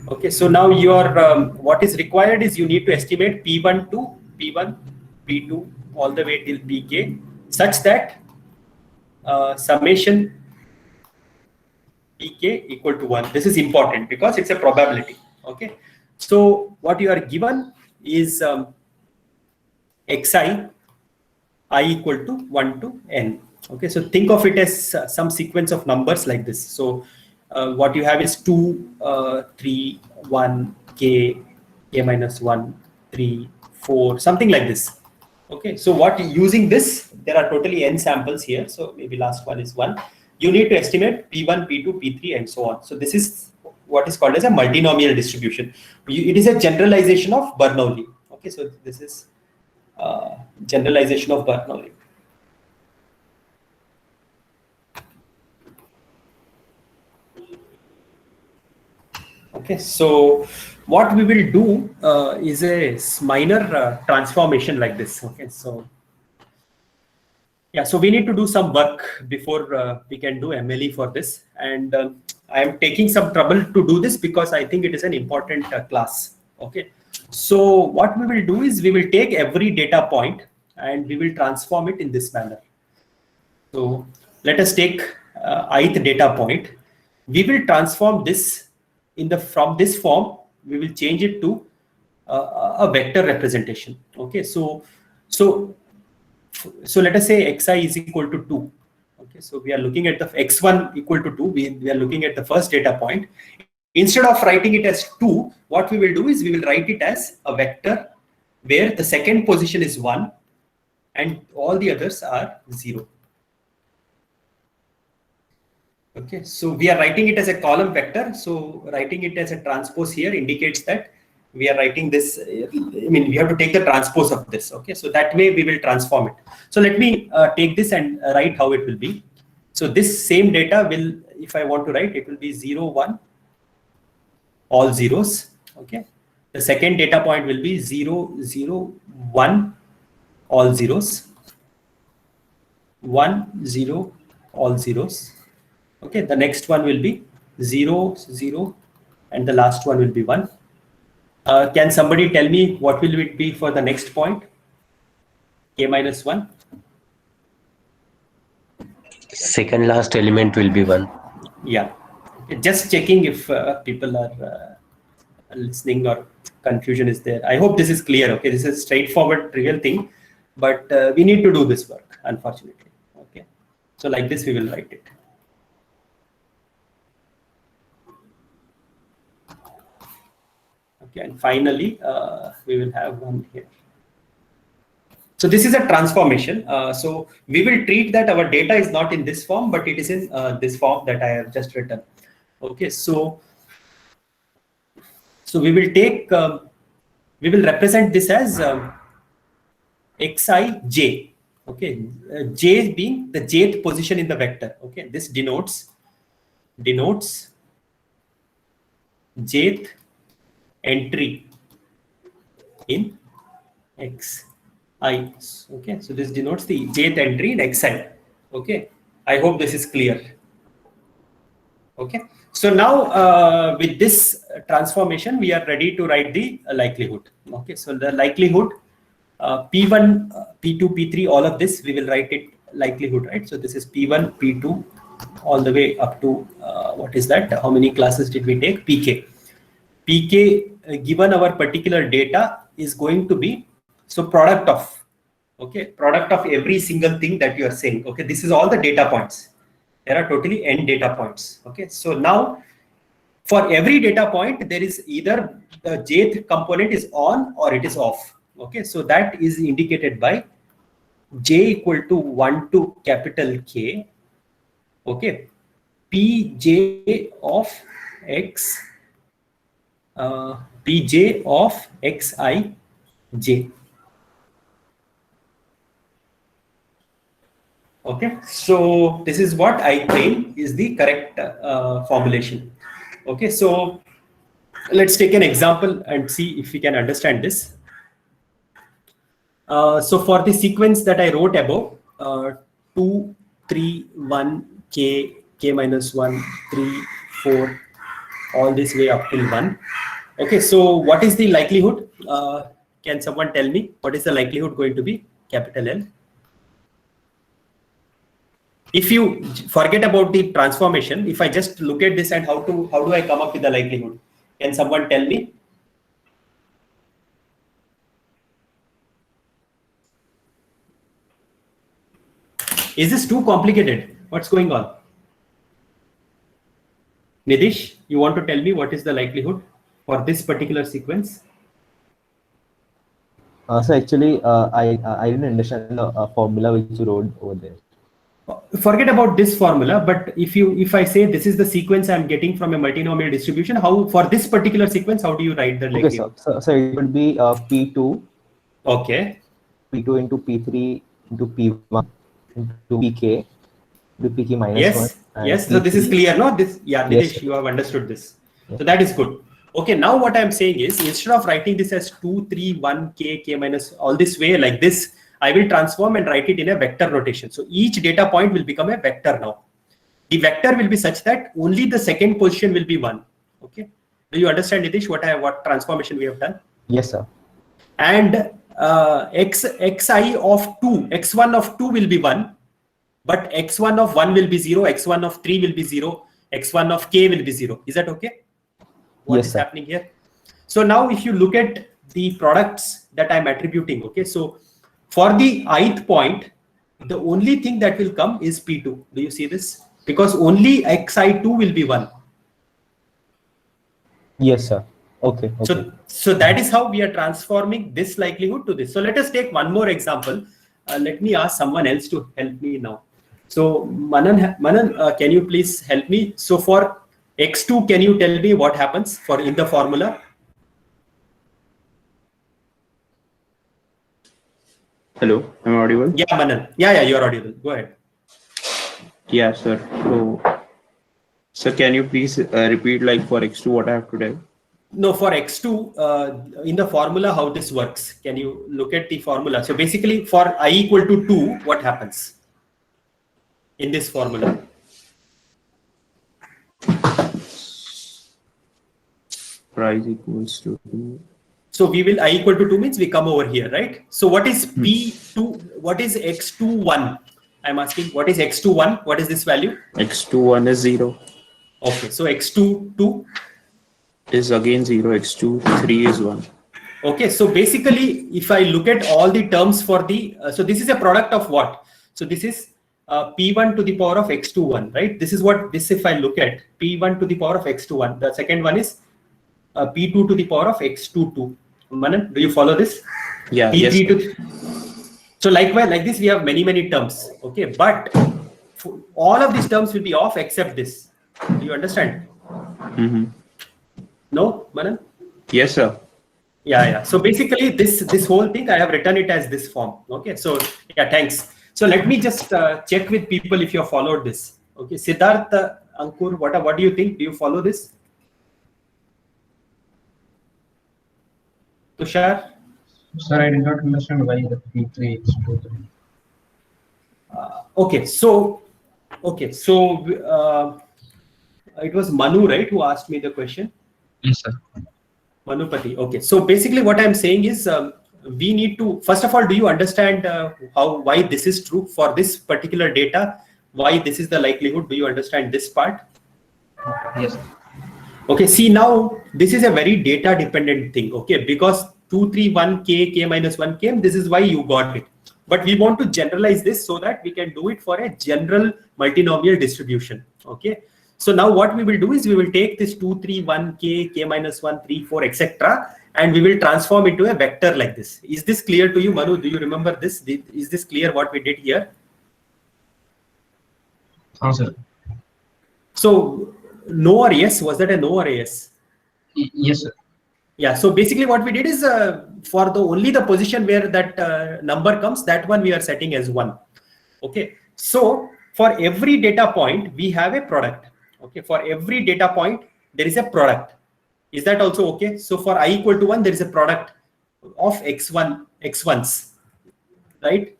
Okay, so now your what is required is you need to estimate P1 to P1, P2 all the way till Pk, such that summation Pk equal to 1. This is important because it's a probability. Okay, so what you are given is xi I equal to 1 to n. Okay, so think of it as some sequence of numbers like this. So what you have is 2, 3, 1, k minus 1, 3, 4, something like this. Okay, so what using this, there are totally n samples here. So maybe last one is 1. You need to estimate P1, P2, P3, and so on. So this is what is called as a multinomial distribution. It is a generalization of Bernoulli. Okay, so this is generalization of Bernoulli. Okay, so what we will do is a minor transformation like this. Okay, so yeah, so we need to do some work before we can do MLE for this, and I am taking some trouble to do this because I think it is an important class. Okay, so what we will do is we will take every data point and we will transform it in this manner. So let us take ith data point. We will transform this from this form. We will change it to a vector representation. Okay, so let us say xi is equal to 2. Okay, so we are looking at the x1 equal to 2. We are looking at the first data point. Instead of writing it as 2, what we will do is we will write it as a vector where the second position is 1 and all the others are 0. Okay, so we are writing it as a column vector. So writing it as a transpose here indicates that we are writing this. I mean, we have to take the transpose of this. Okay, so that way we will transform it. So let me take this and write how it will be. So this same data will, if I want to write, it will be 0, 1, all zeros. Okay, the second data point will be 0, 0, 1, all zeros, 1, 0, all zeros. Okay, the next one will be 0, 0, and the last one will be 1. Can somebody tell me what will it be for the next point? K minus 1. Second last element will be 1. Yeah, just checking if people are listening or confusion is there. I hope this is clear. Okay, this is a straightforward trivial thing, but we need to do this work, unfortunately. Okay, so like this we will write it. Okay, and finally we will have one here. So this is a transformation. So we will treat that our data is not in this form, but it is in this form that I have just written. Okay, so we will take, we will represent this as xij. Okay, j being the jth position in the vector. Okay, this denotes jth entry in xi. Okay, so this denotes the jth entry in xi. Okay, I hope this is clear. Okay, so now with this transformation we are ready to write the likelihood. Okay, so the likelihood p1, p2, p3, all of this we will write it likelihood, right? So this is p1, p2, all the way up to what is that? How many classes did we take? Pk. Pk given our particular data is going to be, so product of, okay, product of every single thing that you are saying. Okay, this is all the data points. There are totally n data points. Okay, so now for every data point there is either the jth component is on or it is off. Okay, so that is indicated by j equal to 1 to capital K. Okay, pj of x, pj of xij. Okay, so this is what I train is the correct formulation. Okay, so let's take an example and see if we can understand this. So for the sequence that I wrote above, 2, 3, 1, k, k minus 1, 3, 4, all this way up till 1. Okay, so what is the likelihood? Can someone tell me what is the likelihood going to be? Capital L. If you forget about the transformation, if I just look at this and how do I come up with the likelihood? Can someone tell me? Is this too complicated? What's going on? Nidish, you want to tell me what is the likelihood for this particular sequence? So actually, I didn't understand the formula which you wrote over there. Forget about this formula, but if I say this is the sequence I'm getting from a multinomial distribution, how for this particular sequence, how do you write the likelihood? Okay, so it would be P2. Okay. P2 into P3 into P1 into PK into PK minus yes, 1. Yes. So this is clear, no? This, yeah, Nidish, yes, you have understood this. Yes. So that is good. Okay, now what I'm saying is instead of writing this as 2, 3, 1, k, k minus all this way like this, I will transform and write it in a vector notation. So each data point will become a vector now. The vector will be such that only the second position will be 1. Okay. Do you understand, Nitish, what transformation we have done? Yes, sir. And xi of 2, x1 of 2 will be 1, but x1 of 1 will be 0, x1 of 3 will be 0, x1 of k will be 0. Is that okay? What yes, is sir. happening here? So now if you look at the products that I'm attributing, okay, so for the ith point, the only thing that will come is P2. Do you see this? Because only xi2 will be 1. Yes, sir. Okay. So that is how we are transforming this likelihood to this. So let us take one more example. Let me ask someone else to help me now. So Manan, can you please help me? So for x2, can you tell me what happens for in the formula? Hello, am I audible? Yeah, Manan. Yeah, you're audible. Go ahead. Yeah, sir. So, can you please repeat like for x2 what I have to do? No, for x2, in the formula, how this works? Can you look at the formula? So basically for I equal to 2, what happens in this formula? Price equals to 2. So we will I equal to 2 means we come over here, right? So what is P2? What is x21? I'm asking what is x21? What is this value? x21 is 0. Okay, so x22 is again 0. x23 is 1. Okay, so basically if I look at all the terms for the, so this is a product of what? So this is P1 to the power of x21, right? This is what this, if I look at P1 to the power of x21, the second one is P2 to the power of x22. Manan, do you follow this? Yeah. P3 Yes. So likewise, like this, we have many terms. Okay, but all of these terms will be off except this. Do you understand? Mm-hmm. No, Manan? Yes, sir. Yeah. So basically, this whole thing, I have written it as this form. Okay, so yeah, thanks. So let me just check with people if you have followed this. Okay, Siddharth, Ankur, what do you think? Do you follow this? Tushar? Sir, I did not understand why the P3 is 2. Okay, so it was Manu, right, who asked me the question? Yes, sir. Manupati. Okay, so basically what I'm saying is we need to, first of all, do you understand why this is true for this particular data? Why this is the likelihood? Do you understand this part? Yes. Okay, see now this is a very data dependent thing. Okay, because 2, 3, 1, k minus 1 came, this is why you got it. But we want to generalize this so that we can do it for a general multinomial distribution. Okay. So now what we will do is we will take this 2, 3, 1, k minus 1, 3, 4, etc. and we will transform into a vector like this. Is this clear to you, Manu? Do you remember this? Is this clear what we did here? Sir. So no or yes? Was that a no or a yes? Yes, sir. Yeah. So basically what we did is for only the position where that number comes, that one we are setting as 1. Okay. So for every data point, we have a product. Okay, for every data point, there is a product. Is that also okay? So for I equal to 1, there is a product of x1s, right,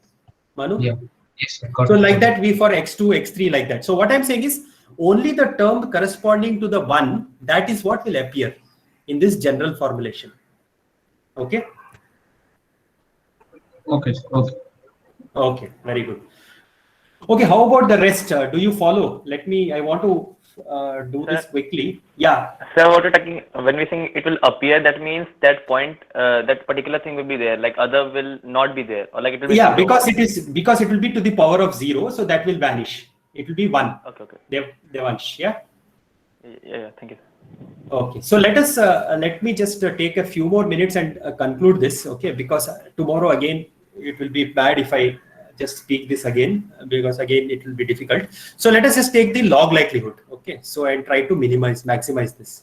Manu? Yeah. Yes, sir. Got So it. like that, we for x2, x3 like that. So what I'm saying is only the term corresponding to the 1, that is what will appear in this general formulation. Okay. Okay, sir. Okay. Okay, very good. Okay, how about the rest? Do you follow? I want to do this quickly. Yeah. So what you're talking, when we saying it will appear, that means that point, that particular thing will be there, like other will not be there, or like it will be Yeah, zero. because it will be to the power of 0, so that will vanish. It will be 1. Okay, okay. Devansh, yeah. Yeah, thank you. Okay, so let me just take a few more minutes and conclude this. Okay, because tomorrow again it will be bad if I just speak this again, because again it will be difficult. So let us just take the log likelihood. Okay, so and try to maximize this.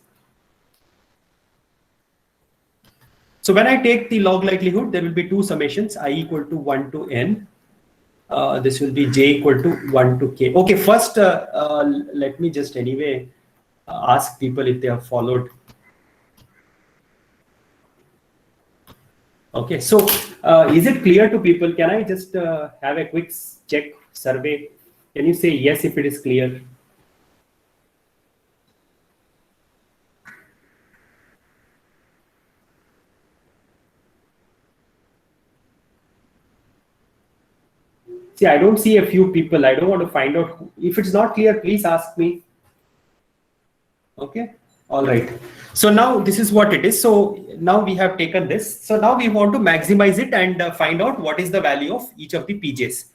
So when I take the log likelihood, there will be two summations, I equal to 1 to n. This will be j equal to 1 to k. Okay, first let me just anyway ask people if they have followed. Okay, so is it clear to people? Can I just have a quick check survey? Can you say yes if it is clear? See, I don't see a few people. I don't want to find out. If it's not clear, please ask me. Okay, all right. So now this is what it is. So now we have taken this. So now we want to maximize it and find out what is the value of each of the PJs.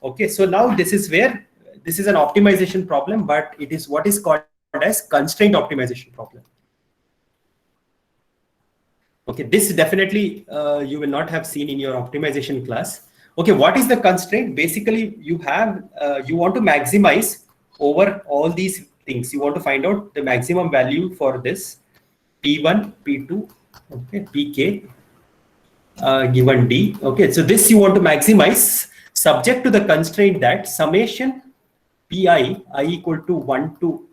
Okay, so now this is where this is an optimization problem, but it is what is called as constraint optimization problem. Okay, this definitely you will not have seen in your optimization class. Okay, what is the constraint? Basically, you want to maximize over all these things. You want to find out the maximum value for this P1, P2, okay, Pk given D. Okay, so this you want to maximize subject to the constraint that summation Pi I equal to 1 to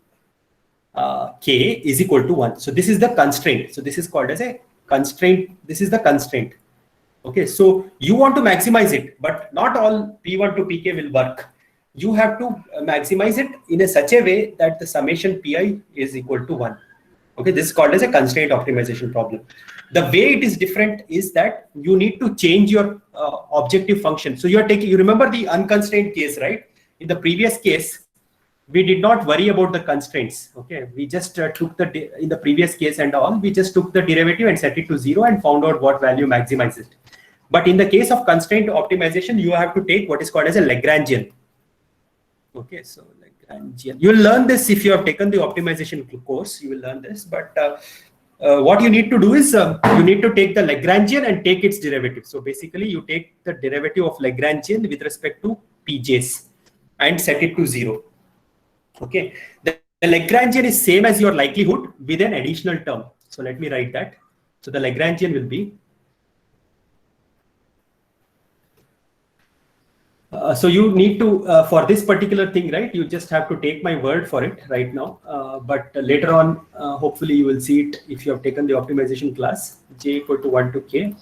K is equal to 1. So this is the constraint. So this is called as a constraint. This is the constraint. Okay, so you want to maximize it, but not all P1 to Pk will work. You have to maximize it in such a way that the summation Pi is equal to 1. Okay, this is called as a constraint optimization problem. The way it is different is that you need to change your objective function. So you remember the unconstrained case, right? In the previous case, we did not worry about the constraints. Okay, we just took in the previous case and all, we just took the derivative and set it to 0 and found out what value maximizes it. But in the case of constraint optimization, you have to take what is called as a Lagrangian. Okay, so Lagrangian. You will learn this if you have taken the optimization course. You will learn this, but what you need to do is you need to take the Lagrangian and take its derivative. So basically, you take the derivative of Lagrangian with respect to PJs and set it to 0. Okay, the Lagrangian is same as your likelihood with an additional term. So let me write that. So the Lagrangian will be. So you need to, for this particular thing, right, you just have to take my word for it right now. But later on, hopefully you will see it if you have taken the optimization class. J equal to 1 to K,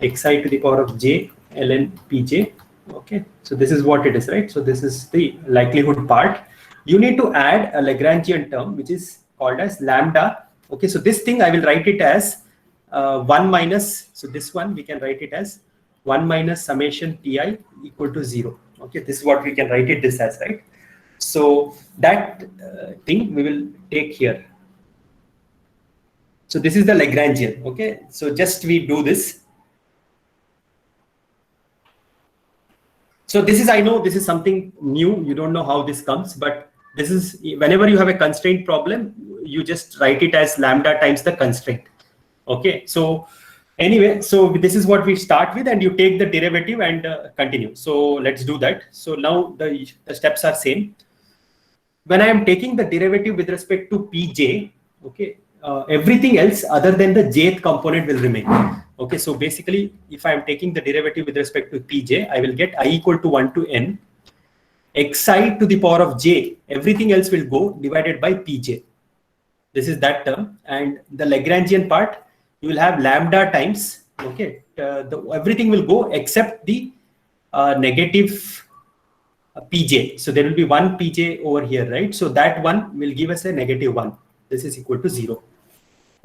xi to the power of j ln pj. Okay, so this is what it is, right? So this is the likelihood part. You need to add a Lagrangian term, which is called as lambda. Okay, so this thing I will write it as 1 minus, so this one we can write it as 1 minus summation Pi equal to 0. Okay, this is what we can write it this as, right? So that thing we will take here. So this is the Lagrangian. Okay, so just we do this. So this is, I know this is something new. You don't know how this comes, but this is whenever you have a constraint problem, you just write it as lambda times the constraint. Okay, so anyway, so this is what we start with, and you take the derivative and continue. So let's do that. So now the steps are same. When I am taking the derivative with respect to Pj, okay, everything else other than the jth component will remain. Okay, so basically, if I am taking the derivative with respect to Pj, I will get I equal to 1 to n. xi to the power of j, everything else will go divided by pj. This is that term. And the Lagrangian part, you will have lambda times, okay, everything will go except the negative pj. So there will be one pj over here, right? So that one will give us a -1. This is equal to 0.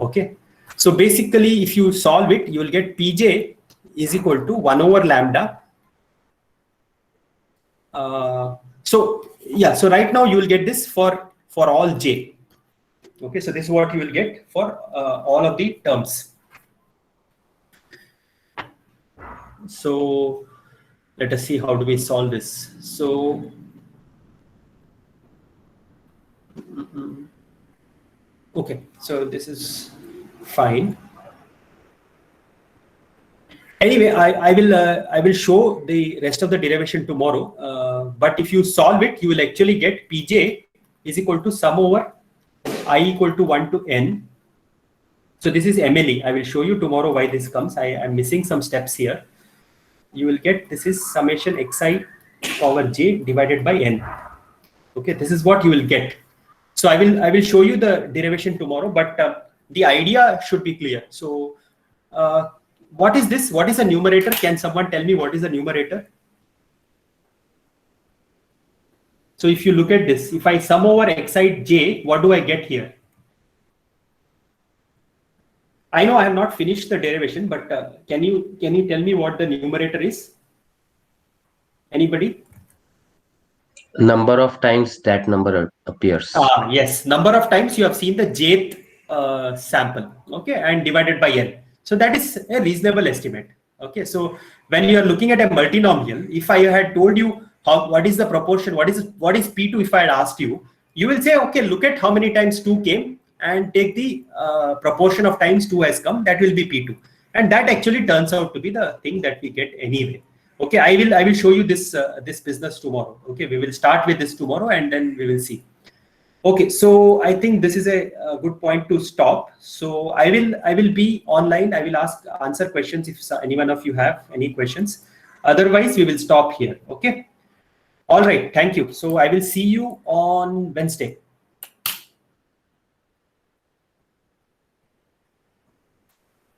Okay. So basically, if you solve it, you will get pj is equal to 1 over lambda. So right now you will get this for all j. Okay, so this is what you will get for all of the terms. So let us see how do we solve this. So okay, so this is fine. Anyway, I will show the rest of the derivation tomorrow. But if you solve it, you will actually get pj is equal to sum over I equal to 1 to n. So this is MLE. I will show you tomorrow why this comes. I am missing some steps here. You will get this is summation xi power j divided by n. Okay, this is what you will get. So I will show you the derivation tomorrow, but the idea should be clear. So what is this? What is a numerator? Can someone tell me what is a numerator? So if you look at this, if I sum over xi j, what do I get here? I know I have not finished the derivation, but can you tell me what the numerator is? Anybody? Number of times that number appears. Yes, number of times you have seen the jth sample, okay, and divided by n. So that is a reasonable estimate. Okay, so when you are looking at a multinomial, if I had told you what is the proportion, what is P2, if I had asked you, you will say, okay, look at how many times 2 came and take the proportion of times 2 has come, that will be P2. And that actually turns out to be the thing that we get anyway. Okay, I will show you this business tomorrow. Okay, we will start with this tomorrow and then we will see. Okay, so I think this is a good point to stop. So I will be online. I will answer questions if any one of you have any questions. Otherwise, we will stop here. Okay. All right. Thank you. So I will see you on Wednesday.